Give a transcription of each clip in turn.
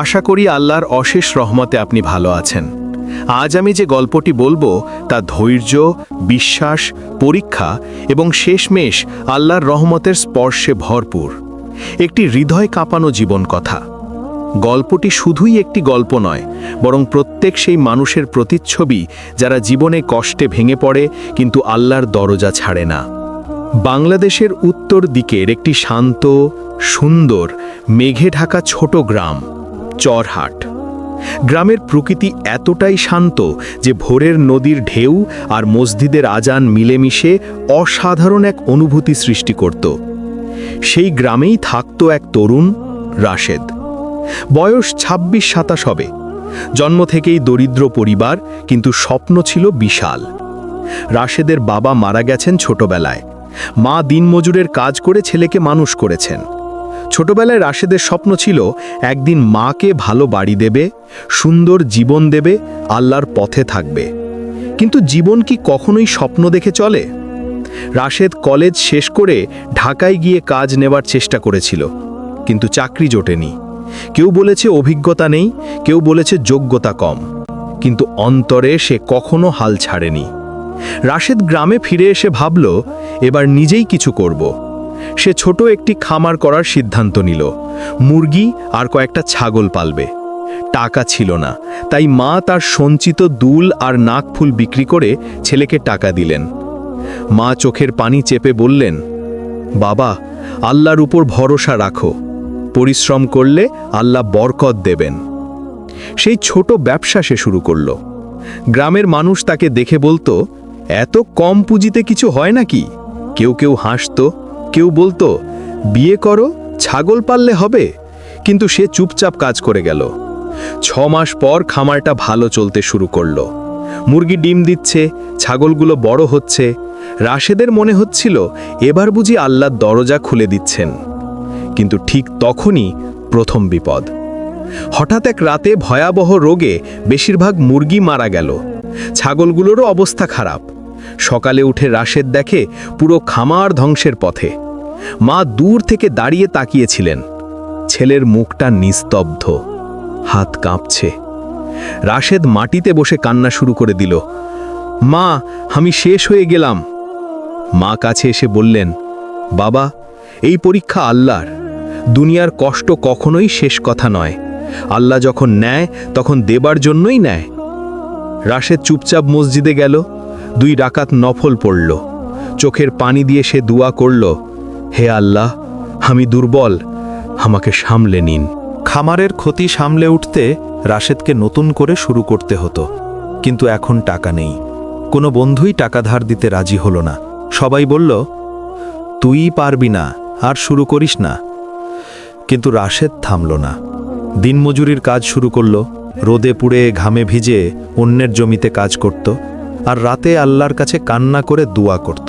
আশা করি আল্লাহর অশেষ রহমতে আপনি ভালো আছেন। আজ আমি যে গল্পটি বলবো তা ধৈর্য, বিশ্বাস, পরীক্ষা এবং শেষমেশ আল্লাহর রহমতের স্পর্শে ভরপুর একটি হৃদয় কাঁপানো জীবন কথা। গল্পটি শুধুই একটি গল্প নয়, বরং প্রত্যেক সেই মানুষের প্রতিচ্ছবি যারা জীবনে কষ্টে ভেঙে পড়ে কিন্তু আল্লাহর দরজা ছাড়ে না। বাংলাদেশের উত্তর দিকের একটি শান্ত, সুন্দর, মেঘে ঢাকা ছোট গ্রাম চরহাট। গ্রামের প্রকৃতি এতটাই শান্ত যে ভোরের নদীর ঢেউ আর মসজিদের আজান মিলেমিশে অসাধারণ এক অনুভূতি সৃষ্টি করত। সেই গ্রামেই থাকত এক তরুণ, রাশেদ। বয়স ২৬-২৭ হবে। জন্ম থেকেই দরিদ্র পরিবার, কিন্তু স্বপ্ন ছিল বিশাল। রাশেদের বাবা মারা গেছেন ছোটবেলায়। মা দিনমজুরের কাজ করে ছেলেকে মানুষ করেছেন। ছোটবেলায় রাশেদের স্বপ্ন ছিল একদিন মাকে ভালো বাড়ি দেবে, সুন্দর জীবন দেবে, আল্লাহর পথে থাকবে। কিন্তু জীবন কি কখনোই স্বপ্ন দেখে চলে? রাশেদ কলেজ শেষ করে ঢাকায় গিয়ে কাজ নেবার চেষ্টা করেছিল, কিন্তু চাকরি জোটেনি। কেউ বলেছে অভিজ্ঞতা নেই, কেউ বলেছে যোগ্যতা কম, কিন্তু অন্তরে সে কখনো হাল ছাড়েনি। রাশেদ গ্রামে ফিরে এসে ভাবল, এবার নিজেই কিছু করব। সে ছোট একটি খামার করার সিদ্ধান্ত নিল। মুরগি আর কয়েকটা ছাগল পালবে। টাকা ছিল না, তাই মা তার সঞ্চিত দুল আর নাকফুল বিক্রি করে ছেলেকে টাকা দিলেন। মা চোখের পানি চেপে বললেন, বাবা, আল্লাহর উপর ভরসা রাখো। পরিশ্রম করলে আল্লাহ বরকত দেবেন। সেই ছোট ব্যবসা সে শুরু করল। গ্রামের মানুষ তাকে দেখে বলতো, এত কম পুঁজিতে কিছু হয় নাকি? কেউ কেউ হাসত, কেউ বলতো, বিয়ে করো, ছাগল পাললে হবে। কিন্তু সে চুপচাপ কাজ করে গেল। ৬ মাস পর খামারটা ভালো চলতে শুরু করলো। মুরগি ডিম দিচ্ছে, ছাগলগুলো বড় হচ্ছে। রাশেদের মনে হচ্ছিল এবার বুঝি আল্লাহর দরজা খুলে দিচ্ছেন। কিন্তু ঠিক তখনই প্রথম বিপদ। হঠাৎ এক রাতে ভয়াবহ রোগে বেশিরভাগ মুরগি মারা গেল। ছাগলগুলোরও অবস্থা খারাপ। সকালে উঠে রাশেদ দেখে পুরো খামার ধ্বংসের পথে। মা দূর থেকে দাঁড়িয়ে তাকিয়েছিলেন। ছেলের মুখটা নিস্তব্ধ, হাত কাঁপছে। রাশেদ মাটিতে বসে কান্না শুরু করে দিল, মা, আমি শেষ হয়ে গেলাম। মা কাছে এসে বললেন, বাবা, এই পরীক্ষা আল্লাহর। দুনিয়ার কষ্ট কখনোই শেষ কথা নয়। আল্লাহ যখন নেয় তখন দেবার জন্যই নেয়। রাশেদ চুপচাপ মসজিদে গেল। 2 রাকাত নফল পড়ল। চোখের পানি দিয়ে সে দোয়া করল, হে আল্লাহ, আমি দুর্বল, আমাকে সামলে নিন। খামারের ক্ষতি সামলে উঠতে রাশেদকে নতুন করে শুরু করতে হতো। কিন্তু এখন টাকা নেই। কোনো বন্ধুই টাকা ধার দিতে রাজি হলো না। সবাই বলল, তুই পারবি না, আর শুরু করিস না। কিন্তু রাশেদ থামল না। দিনমজুরির কাজ শুরু করল। রোদে পুড়ে ঘামে ভিজে অন্যের জমিতে কাজ করত, আর রাতে আল্লাহর কাছে কান্না করে দোয়া করত।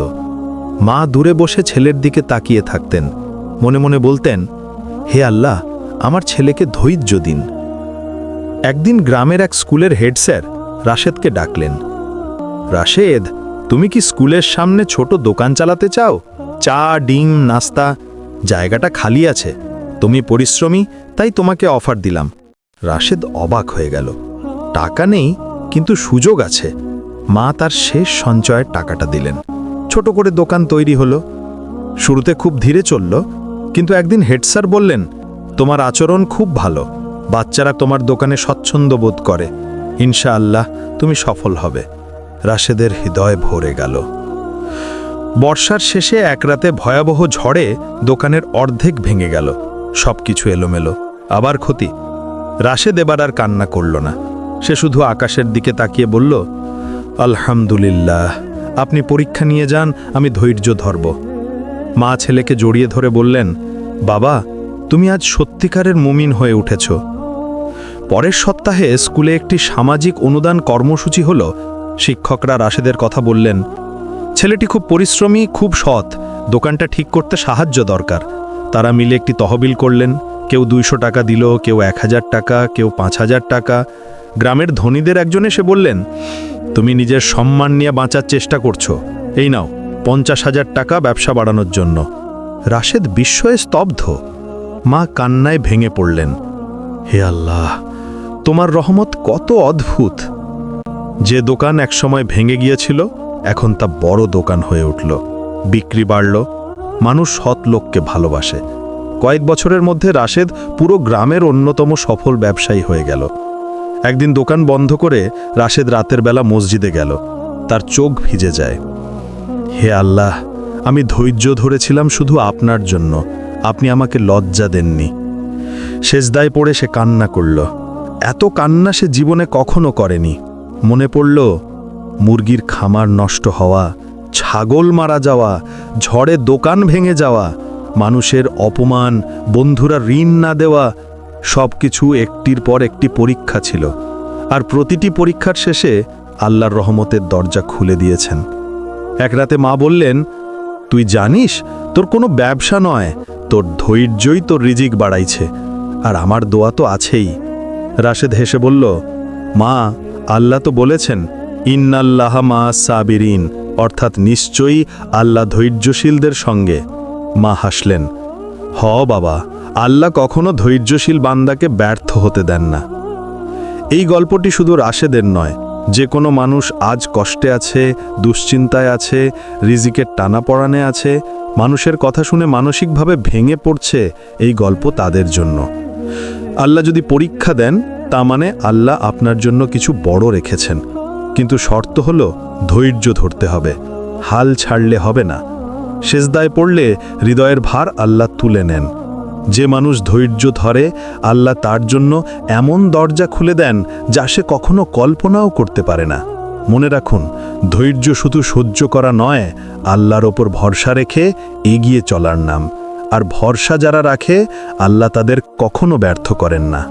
মা দূরে বসে ছেলের দিকে তাকিয়ে থাকতেন। মনে মনে বলতেন, হে আল্লাহ, আমার ছেলেকে ধৈর্য দিন। একদিন গ্রামের এক স্কুলের হেড স্যার রাশেদকে ডাকলেন। রাশেদ, তুমি কি স্কুলের সামনে ছোট দোকান চালাতে চাও? চা, ডিম, নাস্তা। জায়গাটা খালি আছে। তুমি পরিশ্রমী, তাই তোমাকে অফার দিলাম। রাশেদ অবাক হয়ে গেল। টাকা নেই, কিন্তু সুযোগ আছে। মা তার শেষ সঞ্চয়ের টাকাটা দিলেন। ছোট করে দোকান তৈরি হলো। শুরুতে খুব ধীরে চলল, কিন্তু একদিন হেড স্যার বললেন, তোমার আচরণ খুব ভালো। বাচ্চারা তোমার দোকানে স্বচ্ছন্দ বোধ করে। ইনশাআল্লাহ তুমি সফল হবে। রাশেদের হৃদয় ভরে গেল। বর্ষার শেষে এক রাতে ভয়াবহ ঝড়ে দোকানের অর্ধেক ভেঙে গেল। সবকিছু এলোমেলো, আবার ক্ষতি। রাশেদ এবার আর কান্না করল না। সে শুধু আকাশের দিকে তাকিয়ে বলল, আলহামদুলিল্লাহ, আপনি পরীক্ষা নিয়ে যান, আমি ধৈর্য ধরব। মা ছেলেকে জড়িয়ে ধরে বললেন, বাবা, তুমি আজ সত্যিকারের মুমিন হয়ে উঠেছ। পরের সপ্তাহে স্কুলে একটি সামাজিক অনুদান কর্মসূচি হল। শিক্ষকরা রাশেদের কথা বললেন, ছেলেটি খুব পরিশ্রমী, খুব সৎ, দোকানটা ঠিক করতে সাহায্য দরকার। তারা মিলে একটি তহবিল করলেন। কেউ 200 টাকা দিল, কেউ 1000 টাকা, কেউ 5000 টাকা। গ্রামের ধনীদের একজন এসে বললেন, তুমি নিজের সম্মান নিয়ে বাঁচার চেষ্টা করছো, এই নাও 50,000 টাকা ব্যবসা বাড়ানোর জন্য। রাশেদ বিস্ময়ে স্তব্ধ। মা কান্নায় ভেঙে পড়লেন। হে আল্লাহ, তোমার রহমত কত অদ্ভুত। যে দোকান একসময় ভেঙে গিয়েছিল এখন তা বড় দোকান হয়ে উঠল, বিক্রি বাড়ল, মানুষ সৎ লোককে ভালোবাসে। কয়েক বছরের মধ্যে রাশেদ পুরো গ্রামের অন্যতম সফল ব্যবসায়ী হয়ে গেল। একদিন দোকান বন্ধ করে রাশেদ রাতের বেলা মসজিদে গেল। তার চোখ ভিজে যায়। হে আল্লাহ, আমি ধৈর্য ধরেছিলাম শুধু আপনার জন্য, আপনি আমাকে লজ্জা দেননি। সেজদায় পড়ে সে কান্না করল। এত কান্না সে জীবনে কখনো করেনি। মনে পড়ল মুরগির খামার নষ্ট হওয়া, ছাগল মারা যাওয়া, ঝড়ে দোকান ভেঙে যাওয়া, মানুষের অপমান, বন্ধুরা ঋণ না দেওয়া, সব কিছু একটির পর একটি পরীক্ষা ছিল। আর প্রতিটি পরীক্ষার শেষে আল্লাহর রহমতের দরজা খুলে দিয়েছেন। এক রাতে মা বললেন, তুই জানিস তোর কোনো ব্যবসা নয়, তোর ধৈর্যই তোর রিজিক বাড়াইছে, আর আমার দোয়া তো আছেই। রাশেদ হেসে বলল, মা, আল্লাহ তো বলেছেন ইন্নাল্লাহ মা সাবিরিন, অর্থাৎ নিশ্চয়ই আল্লাহ ধৈর্যশীলদের সঙ্গে। মা হাসলেন, হ বাবা, আল্লাহ কখনো ধৈর্যশীল বান্দাকে ব্যর্থ হতে দেন না। এই গল্পটি শুধু রাশেদের নয়, যে কোনো মানুষ আজ কষ্টে আছে, দুশ্চিন্তায় আছে, রিজিকের টানাপড়ানে আছে, মানুষের কথা শুনে মানসিকভাবে ভেঙে পড়ছে, এই গল্প তাদের জন্য। আল্লাহ যদি পরীক্ষা দেন, তা মানে আল্লাহ আপনার জন্য কিছু বড় রেখেছেন। কিন্তু শর্ত হলো ধৈর্য ধরতে হবে, হাল ছাড়লে হবে না। সেজদায় পড়লে হৃদয়ের ভার আল্লাহ তুলে নেন। যে মানুষ ধৈর্য ধরে, আল্লাহ তার জন্য এমন দরজা খুলে দেন যা সে কখনো কল্পনাও করতে পারে না। মনে রাখুন, ধৈর্য শুধু সহ্য করা নয়, আল্লাহর ওপর ভরসা রেখে এগিয়ে চলার নাম। আর ভরসা যারা রাখে, আল্লাহ তাদের কখনো ব্যর্থ করেন না।